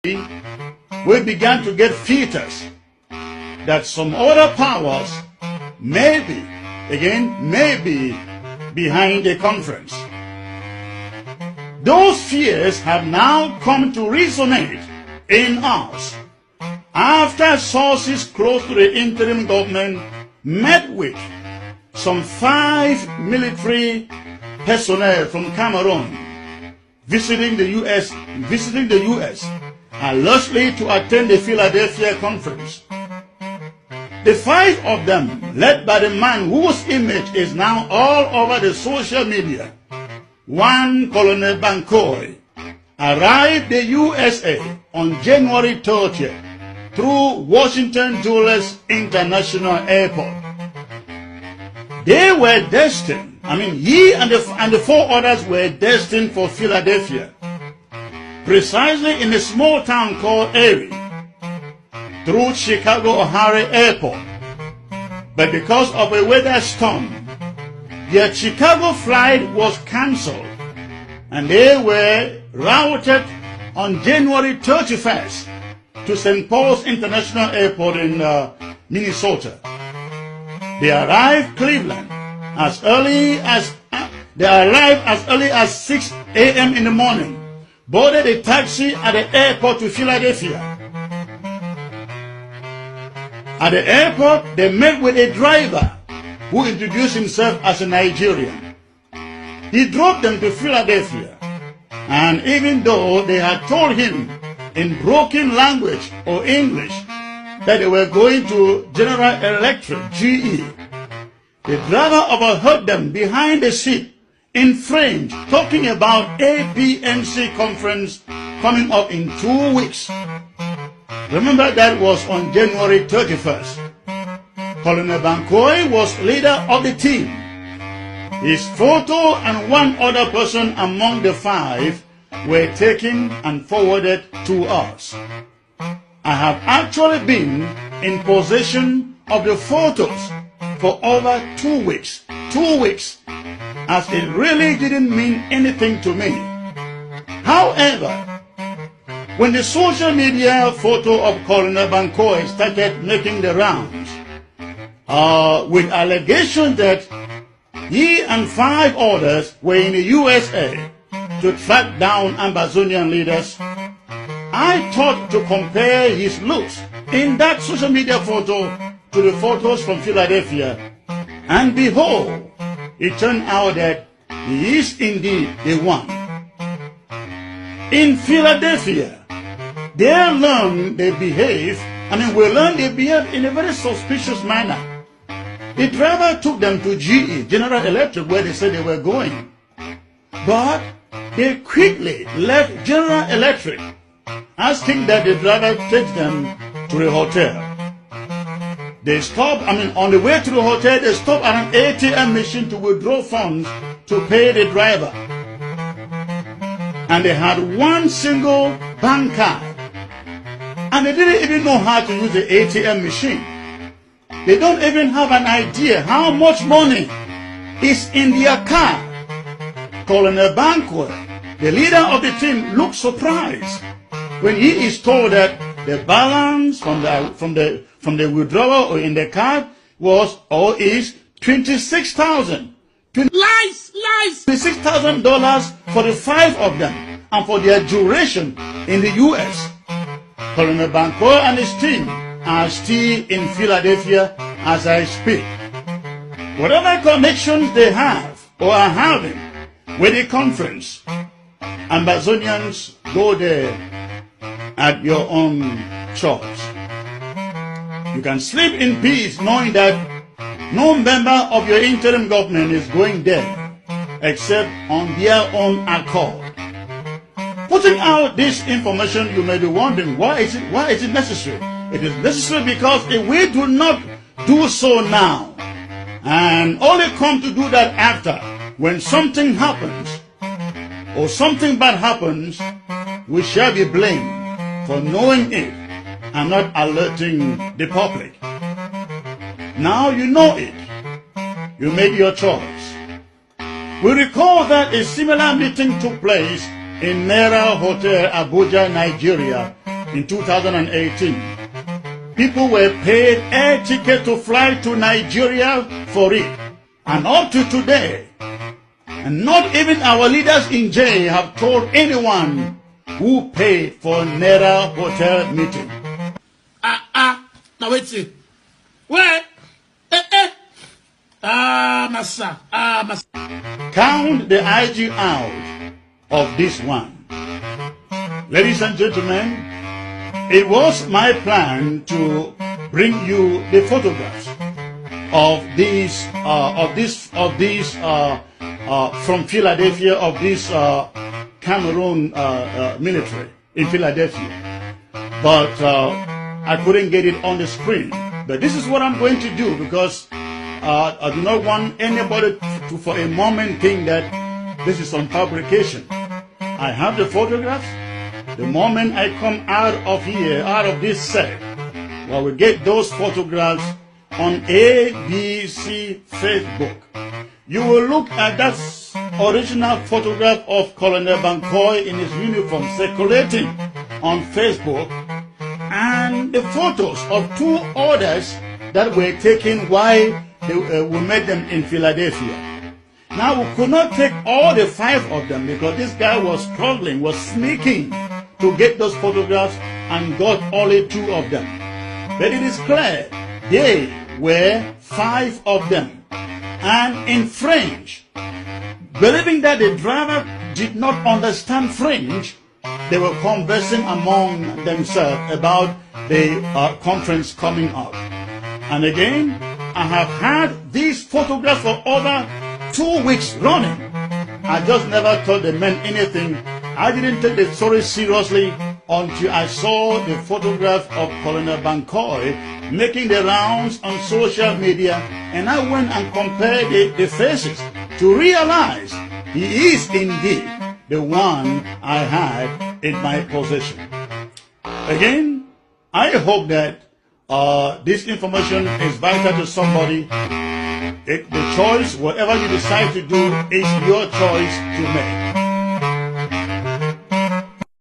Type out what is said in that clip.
we began to get features that some other powers may be behind the conference. Those fears have now come to resonate in us after sources close to the interim government met with some 5 military personnel from Cameroon visiting the U.S. Allegedly to attend the Philadelphia conference. The 5 of them, led by the man whose image is now all over the social media, one Colonel Bancoy, arrived the USA on January 30th through Washington Dulles International Airport. They were destined, he and the 4 others were destined for Philadelphia, precisely in a small town called Erie, through Chicago O'Hare Airport. But because of a weather storm, their Chicago flight was cancelled and they were routed on January 31st to St. Paul's International Airport in Minnesota. They arrived Cleveland as early as 6 a.m. in the morning, boarded a taxi at the airport to Philadelphia. At the airport, they met with a driver who introduced himself as a Nigerian. He drove them to Philadelphia, and even though they had told him in broken language or English that they were going to General Electric, GE, the driver overheard them behind the seat in French talking about APNC conference coming up in 2 weeks. Remember, that was on January 31st. Colonel Bancoy was leader of the team. His photo and one other person among the 5 were taken and forwarded to us. I have actually been in possession of the photos for over 2 weeks. 2 weeks, as it really didn't mean anything to me. However, when the social media photo of Colonel Bancoy started making the rounds, with allegations that he and 5 others were in the USA to track down Amazonian leaders, I thought to compare his looks in that social media photo to the photos from Philadelphia, and behold, it turned out that he is indeed the one. In Philadelphia, we learned they behave in a very suspicious manner. The driver took them to GE, General Electric, where they said they were going. But they quickly left General Electric, asking that the driver take them to the hotel. They stopped, on the way to the hotel, they stopped at an ATM machine to withdraw funds to pay the driver. And they had one single bank card. And they didn't even know how to use the ATM machine. They don't even have an idea how much money is in their car. Colonel Bancoy, the leader of the team, looked surprised when he is told that the balance from the withdrawal or in the card is $26,000. Lies! $26,000 for the 5 of them and for their duration in the U.S. Colonel Bancoy and his team are still in Philadelphia as I speak. Whatever connections they have or are having with the conference, Amazonians, go there at your own choice. You can sleep in peace knowing that no member of your interim government is going there except on their own accord. Putting out this information, you may be wondering, why is it necessary? It is necessary because if we do not do so now, and only come to do that after, when something happens, or something bad happens, we shall be blamed for knowing it and not alerting the public. Now you know it. You make your choice. We recall that a similar meeting took place in Mera Hotel, Abuja, Nigeria, in 2018. People were paid air ticket to fly to Nigeria for it. And up to today, and not even our leaders in jail have told anyone who paid for Naira hotel meeting. Now wait. Where? Massa. Count the IG out of this one. Ladies and gentlemen, it was my plan to bring you the photographs of these from Philadelphia, of this Cameroon military in Philadelphia, but I couldn't get it on the screen. But this is what I'm going to do, because I do not want anybody to for a moment think that this is on fabrication. I have the photographs. The moment I come out of here, out of this set, well, we get those photographs on ABC Facebook. You will look at that original photograph of Colonel Bancoy in his uniform circulating on Facebook, and the photos of two others that were taken while we met them in Philadelphia. Now, we could not take all the 5 of them because this guy was struggling, was sneaking to get those photographs, and got only 2 of them. But it is clear they were 5 of them. And in French, believing that the driver did not understand French, they were conversing among themselves about the conference coming up. And again, I have had these photographs for over 2 weeks running. I just never told the men anything. I didn't take the story seriously until I saw the photograph of Colonel Bancoy making the rounds on social media, and I went and compared the faces to realize he is indeed the one I had in my possession. Again, I hope that this information is vital to somebody. The choice, whatever you decide to do, is your choice to make.